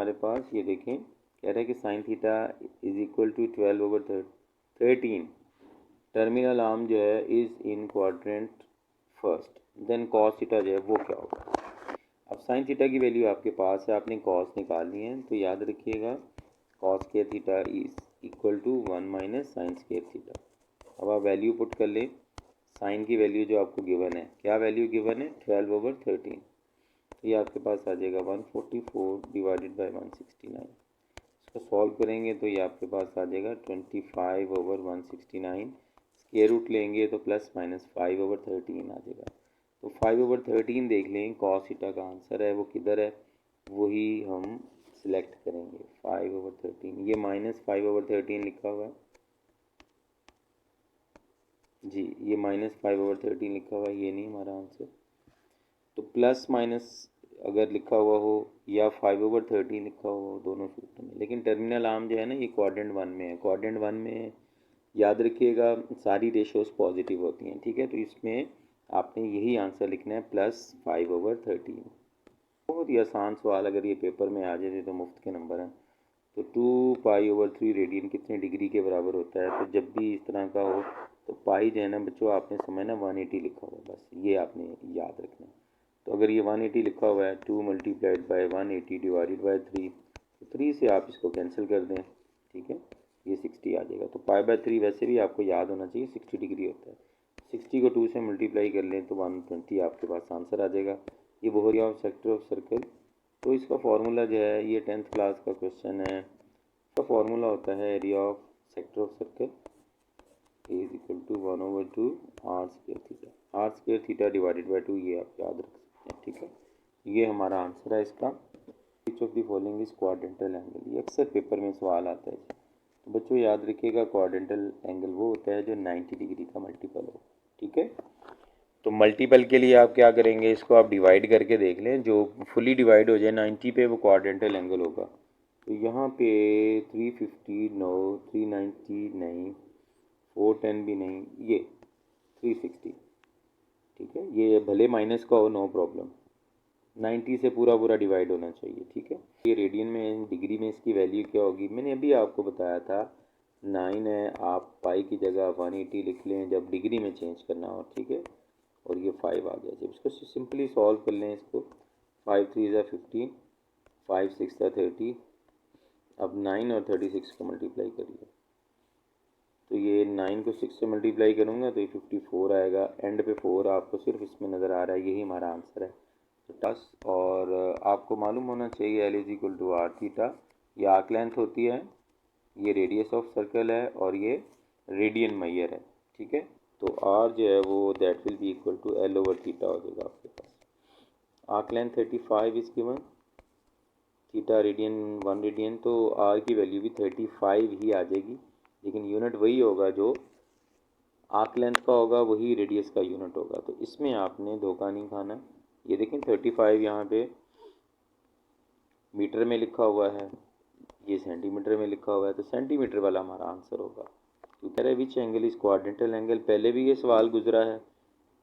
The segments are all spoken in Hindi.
हमारे पास ये देखें, कह रहा है कि sine theta is equal to 12/13। Terminal arm जो है is in quadrant first, then cos theta जो है वो क्या होगा। अब साइन थीटा की वैल्यू आपके पास है, आपने कॉस निकालनी है, तो याद रखिएगा cos square theta is equal to 1 minus sine square theta. अब आप वैल्यू पुट कर लें, साइन की वैल्यू जो आपको गिवन है, क्या वैल्यू गिवन है 12/13, तो ये आपके पास आ जाएगा 144 डिवाइडेड बाई 169। इसको सॉल्व करेंगे तो ये आपके पास आ जाएगा 25/169। स्क्वायर रूट लेंगे तो प्लस माइनस 5/13 आ जाएगा। तो 5/13 देख लें, कॉस थीटा का आंसर है वो किधर है, वही हम सिलेक्ट करेंगे 5/13। ये माइनस 5/13 लिखा हुआ है जी, ये माइनस 5/13 लिखा हुआ है, ये नहीं हमारा आंसर। तो प्लस माइनस अगर लिखा हुआ हो या 5/13 लिखा हुआ हो, दोनों सूत्र में, लेकिन टर्मिनल आर्म जो है ना ये क्वाड्रेंट 1 में है। क्वाड्रेंट 1 में याद रखिएगा सारी रेशियोज पॉजिटिव होती हैं, ठीक है। तो इसमें आपने यही आंसर लिखना है प्लस 5/13। बहुत ही आसान सवाल, अगर ये पेपर में आ जाए तो मुफ्त के नंबर हैं। तो 2π/3 रेडियन कितने डिग्री के बराबर होता है। तो जब भी इस तरह का हो तो पाई जो है ना बच्चों, आपने समझना 180 लिखा हुआ है, बस ये आपने याद रखना है। तो अगर ये 180 लिखा हुआ है, 2 मल्टीप्लाइड बाई 180 डिवाइडेड बाई 3, तो 3 से आप इसको कैंसिल कर दें, ठीक है, ये 60 आ जाएगा। तो π/3 वैसे भी आपको याद होना चाहिए 60 डिग्री होता है। 60 को 2 से मल्टीप्लाई कर लें तो 120 आपके पास आंसर आ जाएगा। ये बहुत ही सेक्टर ऑफ सर्कल। तो इसका फार्मूला जो है, ये 10th क्लास का क्वेश्चन है। इसका फार्मूला होता है area of sector of circle is equal to 1/2 r square theta. r square theta divided by 2, ये आप याद रख सकते हैं, ठीक है। ये हमारा आंसर है इसका। Which of the following is quadrantal angle, ये अक्सर पेपर में सवाल आता है। तो बच्चों याद रखिएगा क्वाड्रेंटल एंगल वो होता है जो 90 डिग्री का मल्टीपल हो, ठीक है। तो मल्टीपल के लिए आप क्या करेंगे, इसको आप डिवाइड करके देख लें, जो फुली डिवाइड हो जाए 90 पे वो क्वाड्रेंटल एंगल होगा। तो यहाँ पे 350 नो, 390 नहीं, 410 भी नहीं, ये 360, ठीक है। ये भले माइनस का हो, नो प्रॉब्लम, 90 से पूरा पूरा डिवाइड होना चाहिए, ठीक है। ये रेडियन में, डिग्री में इसकी वैल्यू क्या होगी, मैंने अभी आपको बताया था 9 है, आप पाई की जगह 180 लिख लें जब डिग्री में चेंज करना हो, ठीक है। और ये 5 आ गया। जब इसको सिंपली सॉल्व कर लें, इसको 5 3 ज़ा 15, 5 6 ज़ा 30, अब 9 और 36 को मल्टीप्लाई करिए, तो ये 9 को 6 से मल्टीप्लाई करूँगा तो ये 54 आएगा। एंड पे 4 आपको सिर्फ इसमें नज़र आ रहा है, यही हमारा आंसर है। तो टस, और आपको मालूम होना चाहिए L is equal to R theta, ये आर्क लेंथ होती है, ये रेडियस ऑफ सर्कल है, और ये रेडियन मैयर है, ठीक है। तो आर जो है वो that will be equal to L/थीटा हो जाएगा आपके पास। Arc length 35 is given, theta radian 1 radian, तो आर की वैल्यू भी 35 ही आ जाएगी, लेकिन यूनिट वही होगा जो आर्क लेंथ का होगा, वही रेडियस का यूनिट होगा। तो इसमें आपने धोखा नहीं खाना। ये देखें 35 यहाँ पे मीटर में लिखा हुआ है, ये सेंटीमीटर में लिखा हुआ है, तो सेंटीमीटर वाला हमारा आंसर होगा। तो कह रहे which angle is quadrantal angle, पहले भी ये सवाल गुजरा है।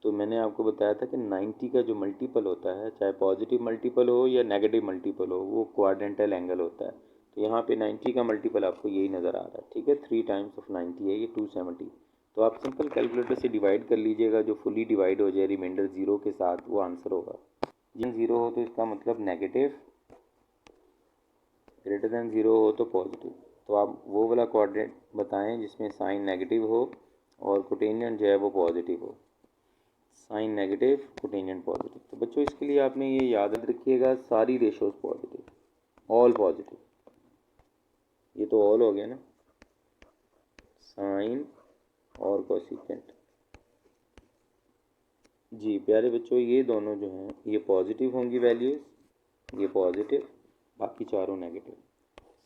तो मैंने आपको बताया था कि 90 का जो मल्टीपल होता है, चाहे पॉजिटिव मल्टीपल हो या नेगेटिव मल्टीपल हो, वो क्वाड्रेंटल एंगल होता है। तो यहाँ पे 90 का मल्टीपल आपको यही नज़र आ रहा है, ठीक है। 3 टाइम्स ऑफ 90 है, ये 270। तो आप सिंपल कैलकुलेटर से डिवाइड कर लीजिएगा, जो फुली डिवाइड हो जाए रिमाइंडर 0 के साथ, वो आंसर होगा। जिन 0 हो तो इसका मतलब नेगेटिव, ग्रेटर देन 0 हो तो पॉजिटिव। तो आप वो वाला क्वाड्रेंट बताएं जिसमें साइन नेगेटिव हो और कोटेनियन जो है वो पॉजिटिव हो। Sine negative, cotangent positive. तो बच्चों इसके लिए आपने ये याद रखिएगा, सारी रेशोज पॉजिटिव, ऑल पॉजिटिव। ये तो ऑल हो गया ना, साइन और कोसिकेंट। जी प्यारे बच्चों, ये दोनों जो हैं ये पॉजिटिव होंगी वैल्यूज, ये पॉजिटिव, बाकी चारों negative.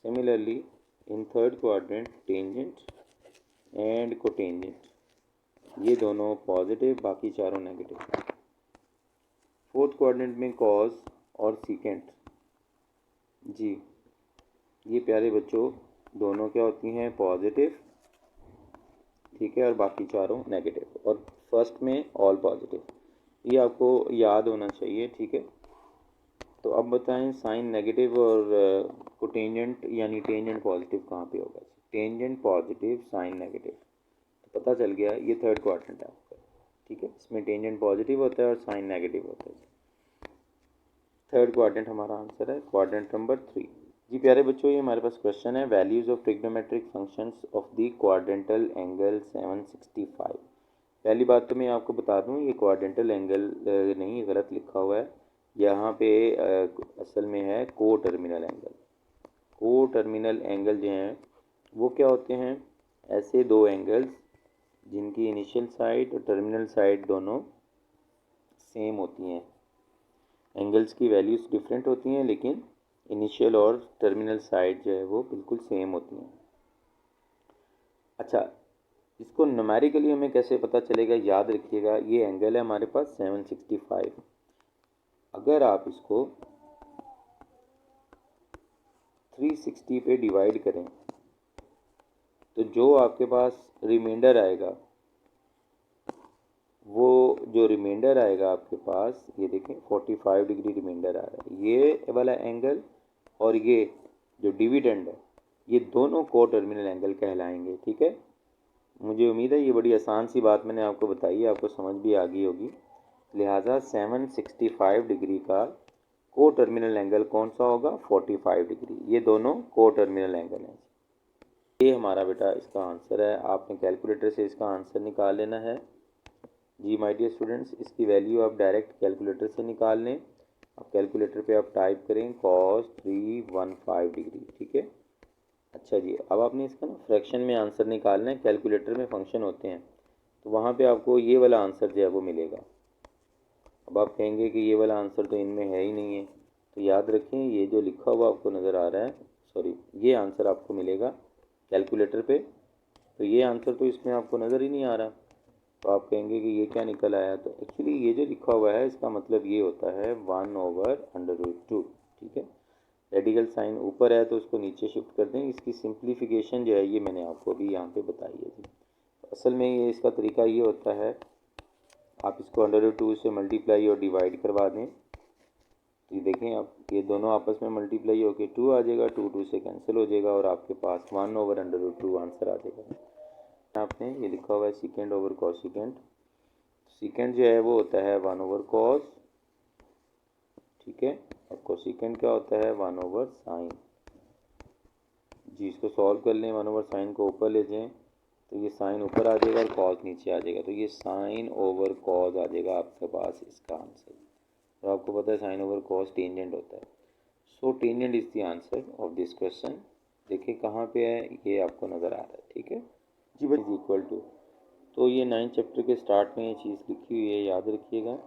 Similarly in third quadrant tangent and cotangent, ये दोनों पॉजिटिव, बाकी चारों नेगेटिव। फोर्थ क्वाड्रेंट में कॉस और सीकेंट, जी ये प्यारे बच्चों दोनों क्या होती हैं, पॉजिटिव, ठीक है, और बाकी चारों नेगेटिव। और फर्स्ट में ऑल पॉजिटिव, ये आपको याद होना चाहिए, ठीक है। तो अब बताएं साइन नेगेटिव और कोटेंजेंट यानी टेंजेंट पॉजिटिव कहाँ पे होगा। टेंजेंट पॉजिटिव साइन नेगेटिव, तो पता चल गया ये थर्ड क्वाड्रेंट है आपका, ठीक है। इसमें टेंजेंट पॉजिटिव होता है और साइन नेगेटिव होता है। थर्ड क्वाड्रेंट हमारा आंसर है, क्वाड्रेंट नंबर 3। जी प्यारे बच्चों, ये हमारे पास क्वेश्चन है, values of trigonometric functions of the quadrantal angle 765। पहली बात तो मैं आपको बता दूं, ये क्वाड्रेंटल एंगल नहीं, गलत लिखा हुआ है यहाँ पे। असल में है को टर्मिनल एंगल। को टर्मिनल एंगल जो हैं वो क्या होते हैं, ऐसे दो एंगल्स जिनकी इनिशियल साइड और टर्मिनल साइड दोनों सेम होती हैं। एंगल्स की वैल्यूज़ डिफरेंट होती हैं लेकिन इनिशियल और टर्मिनल साइड जो है वो बिल्कुल सेम होती हैं। अच्छा, इसको न्यूमेरिकली हमें कैसे पता चलेगा, याद रखिएगा ये एंगल है हमारे पास 765। अगर आप इसको 360 पे डिवाइड करें तो जो आपके पास रिमाइंडर आएगा, वो जो रिमाइंडर आएगा आपके पास, ये देखें 45 डिग्री रिमाइंडर आ रहा है। ये वाला एंगल और ये जो डिविडेंड है, ये दोनों को टर्मिनल एंगल कहलाएंगे, ठीक है। मुझे उम्मीद है ये बड़ी आसान सी बात मैंने आपको बताई है, आपको समझ भी आ गई होगी। लिहाजा 765 डिग्री का को टर्मिनल एंगल कौन सा होगा, 45 डिग्री। ये दोनों को टर्मिनल एंगल हैं। ये हमारा बेटा इसका आंसर है। आपने कैलकुलेटर से इसका आंसर निकाल लेना है। जी माय डियर स्टूडेंट्स, इसकी वैल्यू आप डायरेक्ट कैलकुलेटर से निकाल लें। अब कैलकुलेटर पे आप टाइप करें cos 315 डिग्री, ठीक है। अच्छा जी, अब आपने इसका ना फ्रैक्शन में आंसर निकालना है। कैलकुलेटर में फंक्शन होते हैं तो वहाँ पे आपको ये वाला आंसर जो है वो मिलेगा। अब आप कहेंगे कि ये वाला आंसर तो इनमें है ही नहीं है, तो याद रखें ये जो लिखा हुआ आपको नज़र आ रहा है, सॉरी, ये आंसर आपको मिलेगा कैलकुलेटर पे। तो ये आंसर तो इसमें आपको नज़र ही नहीं आ रहा, तो आप कहेंगे कि ये क्या निकल आया। तो एक्चुअली ये जो लिखा हुआ है इसका मतलब ये होता है 1/√2, ठीक है। रेडिकल साइन ऊपर है तो उसको नीचे शिफ्ट कर दें। इसकी सिंप्लीफिकेशन जो है ये मैंने आपको अभी यहाँ पे बताई है जी। तो असल में ये इसका तरीका ये होता है, आप इसको √2 से मल्टीप्लाई और डिवाइड करवा दें। तो ये देखें, आप ये दोनों आपस में मल्टीप्लाई होके 2 आ जाएगा, 2 से कैंसिल हो जाएगा और आपके पास 1/√2 आंसर आ जाएगा। आपने ये लिखा हुआ है सीकेंड ओवर कॉसिकेंड। सीकेंड जो है वो होता है 1/cos, ठीक है, और कोसिकेंड क्या होता है 1/sin। जी, इसको सॉल्व कर लें, 1/sin को ऊपर ले जाएं तो ये साइन ऊपर आ जाएगा और कॉस नीचे आ जाएगा, तो ये साइन ओवर कॉस आ जाएगा आपके पास इसका आंसर। और आपको पता है साइन ओवर कॉस टेंजेंट होता है। So tangent is the answer of this question. देखिए कहाँ पे है, ये आपको नज़र आ रहा है, ठीक है जी। बट इज इक्वल टू, तो ये 9 चैप्टर के स्टार्ट में ये चीज़ लिखी हुई है, याद रखिएगा।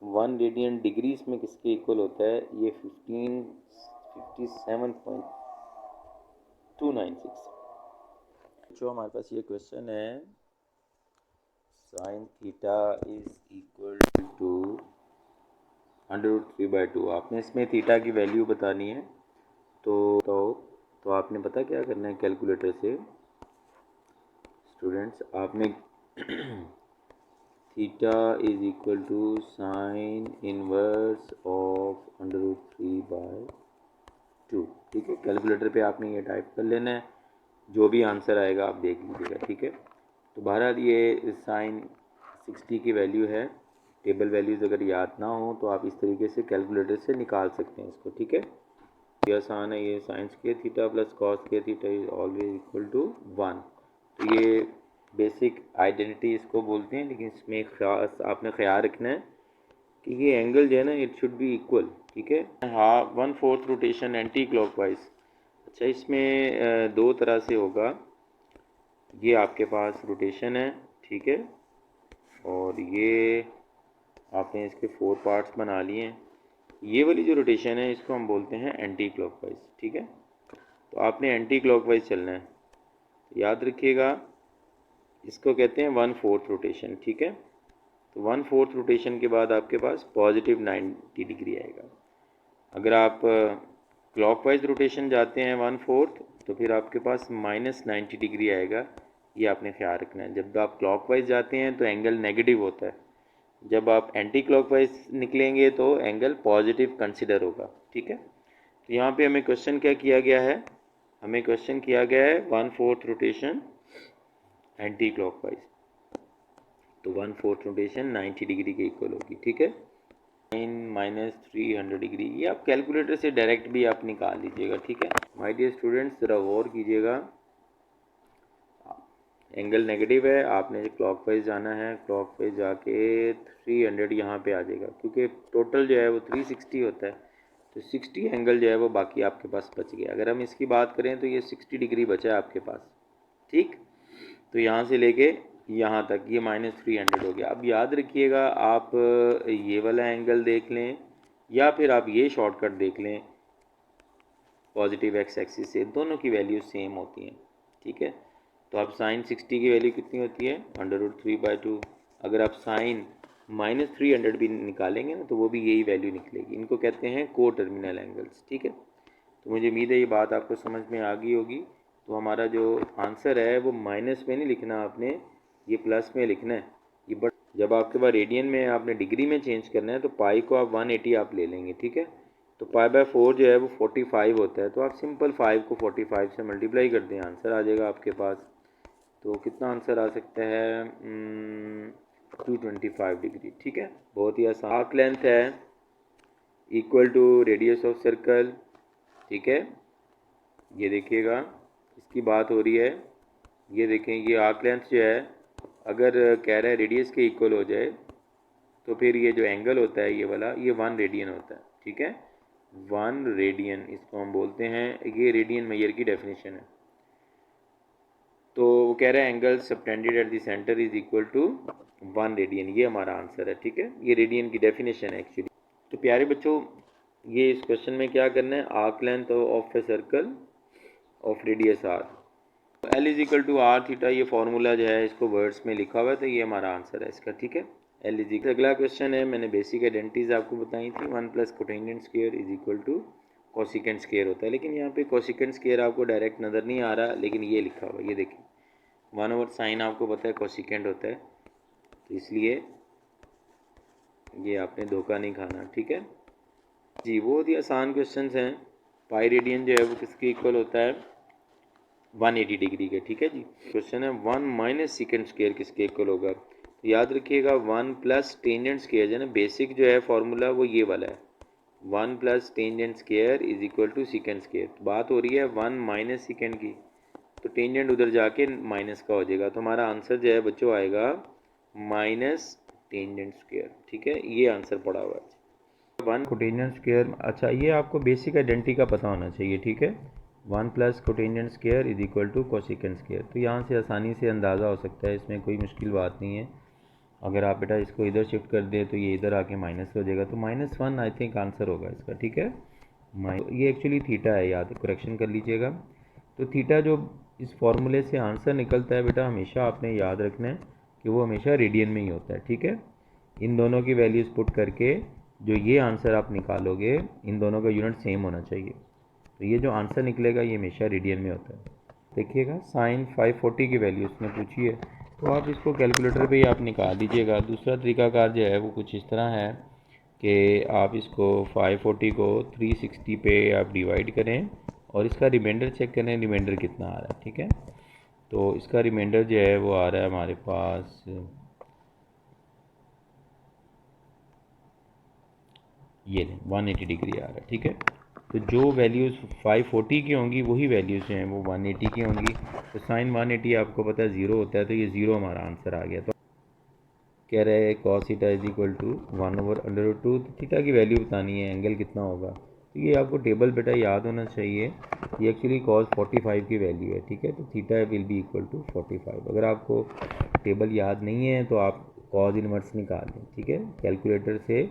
1 रेडियन डिग्री इसमें किसके इक्वल होता है, ये 1557.296। जो हमारे पास ये क्वेश्चन है, sine theta is equal to √3/2। आपने इसमें थीटा की वैल्यू बतानी है। तो आपने पता क्या करना है, कैलकुलेटर से स्टूडेंट्स आपने theta is equal to sine inverse of √3/2, ठीक है। कैलकुलेटर पे आपने ये टाइप कर लेना है, जो भी आंसर आएगा आप देख लीजिएगा, ठीक है। तो बहरहाल ये साइन 60 की वैल्यू है। टेबल वैल्यूज़ अगर याद ना हो तो आप इस तरीके से कैलकुलेटर से निकाल सकते हैं इसको, ठीक है। ये आसान है, ये sine square theta plus cos square theta is always equal to 1। तो ये बेसिक आइडेंटिटी इसको बोलते हैं, लेकिन इसमें खास आपने ख्याल रखना है कि ये एंगल जो है ना इट शुड बी इक्वल, ठीक है। हाँ, 1/4 रोटेशन एंटी क्लॉकवाइज। अच्छा, इसमें दो तरह से होगा। ये आपके पास रोटेशन है, ठीक है, और ये आपने इसके 4 पार्ट्स बना लिए हैं। ये वाली जो रोटेशन है इसको हम बोलते हैं एंटी क्लॉकवाइज, ठीक है। तो आपने एंटी क्लॉकवाइज चलना है, याद रखिएगा इसको कहते हैं 1/4 रोटेशन, ठीक है। तो 1/4 रोटेशन के बाद आपके पास पॉजिटिव 90 डिग्री आएगा। अगर आप क्लॉकवाइज रोटेशन जाते हैं 1/4 तो फिर आपके पास -90 डिग्री आएगा। ये आपने ख्याल रखना है। जब आप क्लॉकवाइज जाते हैं तो एंगल नेगेटिव होता है, जब आप एंटी क्लॉकवाइज निकलेंगे तो एंगल पॉजिटिव कंसिडर होगा, ठीक है। तो यहाँ पे हमें क्वेश्चन क्या किया गया है, हमें क्वेश्चन किया गया है 1/4 रोटेशन एंटी क्लॉकवाइज, तो 1/4 रोटेशन 90 डिग्री के इक्वल होगी, ठीक है। -300 डिग्री, ये आप कैलकुलेटर से डायरेक्ट भी आप निकाल लीजिएगा, ठीक है। माय डियर स्टूडेंट्स, ज़रा गौर कीजिएगा, एंगल नेगेटिव है, आपने क्लॉकवाइज जाना है, क्लॉकवाइज जाके 300 यहाँ पे आ जाएगा, क्योंकि टोटल जो है वो 360 होता है, तो 60 एंगल जो है वो बाकी आपके पास बच गया। अगर हम इसकी बात करें तो ये 60 डिग्री बचा है आपके पास, ठीक। तो यहाँ से लेके यहाँ तक ये -300 हो गया। अब याद रखिएगा, आप ये वाला एंगल देख लें या फिर आप ये शॉर्टकट देख लें, पॉजिटिव एक्स एक्सिस से दोनों की वैल्यू सेम होती हैं, ठीक है। तो आप साइन 60 की वैल्यू कितनी होती है, √3/2। अगर आप साइन -300 भी निकालेंगे ना तो वो भी यही वैल्यू निकलेगी। इनको कहते हैं को टर्मिनल एंगल्स, ठीक है। तो मुझे उम्मीद है ये बात आपको समझ में आ गई होगी। तो हमारा जो आंसर है वो माइनस में नहीं लिखना आपने, ये प्लस में लिखना है। ये बट जब आपके पास रेडियन में आपने डिग्री में चेंज करना है तो पाई को आप 180 आप ले लेंगे, ठीक है। तो पाई/4 जो है वो 45 होता है, तो आप सिंपल 5 को 45 से मल्टीप्लाई कर दें, आंसर आ जाएगा आपके पास। तो कितना आंसर आ सकता है, 225 डिग्री, ठीक है। बहुत ही आसान। आर्क लेंथ है equal to radius of circle, ठीक है। ये देखिएगा, इसकी बात हो रही है, ये देखें, ये आर्क लेंथ जो है अगर कह रहा है रेडियस के इक्वल हो जाए तो फिर ये जो एंगल होता है ये वाला, ये 1 रेडियन होता है, ठीक है। 1 रेडियन इसको हम बोलते हैं, ये रेडियन मेजर की डेफिनेशन है। तो वो कह रहा है angle subtended at the centre is equal to 1 radian, ये हमारा आंसर है, ठीक है। ये रेडियन की डेफिनेशन है एक्चुअली। तो प्यारे बच्चों, ये इस क्वेश्चन में क्या करना है, arc length of a circle of radius R, L is equal to R theta, ये फॉर्मूला जो है इसको वर्ड्स में लिखा हुआ है, तो ये हमारा आंसर है इसका, ठीक है। एल इज इक्वल, अगला क्वेश्चन है, मैंने बेसिक आइडेंटिटीज आपको बताई थी, 1 + cotangent square is equal to cosecant square होता है, लेकिन यहाँ पे कोसिकेंट स्क्वायर आपको डायरेक्ट नज़र नहीं आ रहा, लेकिन ये लिखा हुआ है, ये देखिए 1/sin आपको पता है कोसिकेंट होता है, तो इसलिए ये आपने धोखा नहीं खाना, ठीक है जी। बहुत ही आसान क्वेश्चन हैं। पाई रेडियन जो है वो किसके इक्वल होता है, 180 डिग्री के, ठीक है जी। क्वेश्चन है 1 - सेकेंड स्क्वायर किसके इक्वल होगा, तो याद रखिएगा 1 + टेंजेंट स्क्वायर जो है ना, बेसिक जो है फॉर्मूला वो ये वाला है, 1 + tangent square is equal to secant square. बात हो रही है 1 - सेकेंड की, तो टेंजेंट उधर जाके माइनस का हो जाएगा, तो हमारा आंसर जो है बच्चों आएगा -टेंजेंट स्क्वायर, ठीक है। ये आंसर पड़ा हुआ है 1 कोटेंजेंट स्क्वायर। अच्छा, ये आपको बेसिक आइडेंटिटी का पता होना चाहिए, ठीक है। 1 + cotangent square is equal to cosecant square, तो यहाँ से आसानी से अंदाज़ा हो सकता है, इसमें कोई मुश्किल बात नहीं है। अगर आप बेटा इसको इधर शिफ्ट कर दें तो ये इधर आके माइनस हो जाएगा, तो -1 आई थिंक आंसर होगा इसका, ठीक है। ये एक्चुअली थीटा है, याद करेक्शन कर लीजिएगा। तो थीटा जो इस फॉर्मूले से आंसर निकलता है बेटा, हमेशा आपने याद रखना है कि वो हमेशा रेडियन में ही होता है, ठीक है। इन दोनों की वैल्यूज़ पुट करके जो ये आंसर आप निकालोगे, इन दोनों का यूनिट सेम होना चाहिए, तो ये जो आंसर निकलेगा ये हमेशा रेडियन में होता है। देखिएगा साइन 540 की वैल्यू उसने पूछी है, तो आप इसको कैलकुलेटर पे ही आप निकाल दीजिएगा। दूसरा तरीकाकार जो है वो कुछ इस तरह है कि आप इसको 540 को 360 पे आप डिवाइड करें और इसका रिमाइंडर चेक करें, रिमाइंडर कितना आ रहा है, ठीक है। तो इसका रिमाइंडर जो है वो आ रहा है हमारे पास, ये 180 डिग्री आ रहा है, ठीक है। तो जो वैल्यूज़ 540 की होंगी वही वैल्यूज़ जो हैं वो 180 की होंगी। तो साइन 180 आपको पता है 0 होता है, तो ये 0 हमारा आंसर आ गया। तो कह रहे हैं cos theta is equal to 1/√2, तो थीटा की वैल्यू बतानी है, एंगल कितना होगा, तो ये आपको टेबल बेटा याद होना चाहिए। ये एक्चुअली cos 45 की वैल्यू है, ठीक है। तो theta will be equal to 45। अगर आपको टेबल याद नहीं है तो आप cos इनवर्स निकाल लें, ठीक है। कैलकुलेटर से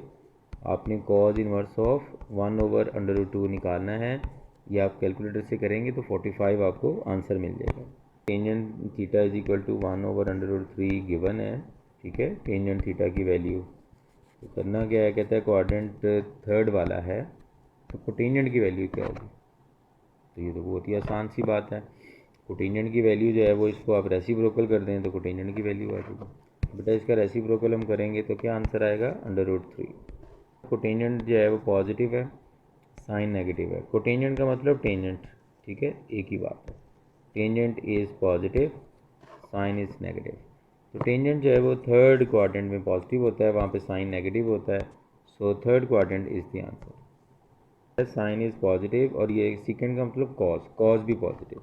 आपने cos इनवर्स ऑफ 1/√2 निकालना है, ये आप कैलकुलेटर से करेंगे तो 45 आपको आंसर मिल जाएगा। Tangent theta is equal to 1/√3 given है, ठीक है, टेंजेंट थीटा की वैल्यू। तो करना क्या है, कहता है क्वाड्रेंट थर्ड वाला है, तो कोटेंजेंट की वैल्यू क्या होगी, तो ये तो बहुत ही आसान सी बात है। कोटेंजेंट की वैल्यू जो है वो इसको आप रेसिप्रोकल कर दें तो कोटेंजेंट की वैल्यू आ जाएगी। बेटा इसका रेसिप्रोकल हम करेंगे तो क्या आंसर आएगा, √3। कोटेंजेंट जो है वो पॉजिटिव है, साइन नेगेटिव है। कोटेंजेंट का मतलब टेंजेंट, ठीक है, एक ही बात है। Tangent is positive, sine is negative. तो टेंजेंट जो है वो थर्ड क्वाड्रेंट में पॉजिटिव होता है, वहाँ पे साइन नेगेटिव होता है। So third quadrant is the answer. Sine is positive और ये सेकंड का मतलब कॉस, कॉस भी पॉजिटिव।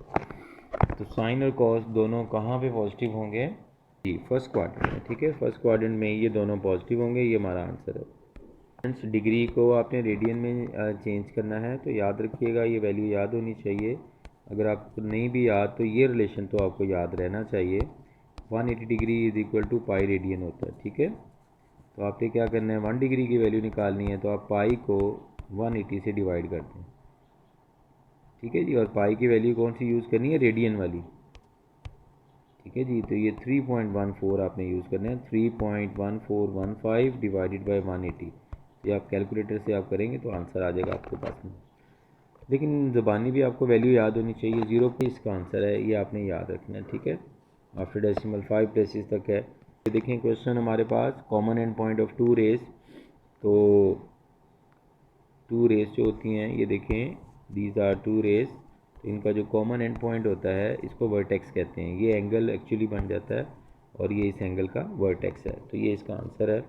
तो साइन और कॉस दोनों कहाँ पे पॉजिटिव होंगे जी, फर्स्ट क्वाड्रेंट में, ठीक है। फर्स्ट क्वाड्रेंट में ये दोनों पॉजिटिव होंगे, ये हमारा आंसर है। फ्रेंड्स डिग्री को आपने रेडियन में चेंज करना है, तो याद रखिएगा ये वैल्यू याद होनी चाहिए। अगर आपको नहीं भी याद तो ये रिलेशन तो आपको याद रहना चाहिए। 180 degree is equal to pi radian होता है, ठीक है। तो आपने क्या करना है, 1 डिग्री की वैल्यू निकालनी है, तो आप पाई को 180 से डिवाइड कर दें, ठीक है जी। और पाई की वैल्यू कौन सी यूज़ करनी है, रेडियन वाली, ठीक है जी। तो ये 3.14 आपने यूज़ करना है, 3.1415 डिवाइडेड बाई 180। ये आप कैलकुलेटर से आप करेंगे तो आंसर आ जाएगा आपके पास में। लेकिन ज़बानी भी आपको वैल्यू याद होनी चाहिए। 0 पे इसका आंसर है, ये आपने याद रखना है, ठीक है। आफ्टर डेसिमल 5 प्लेसेस तक है। ये देखें क्वेश्चन हमारे पास, common end point of 2 rays. तो 2 रेस जो होती हैं, ये देखें, दीज आर 2 रेस। तो इनका जो कॉमन एंड पॉइंट होता है इसको वर्टेक्स कहते हैं। ये एंगल एक्चुअली बन जाता है और ये इस एंगल का वर्टेक्स है। तो ये इसका आंसर है।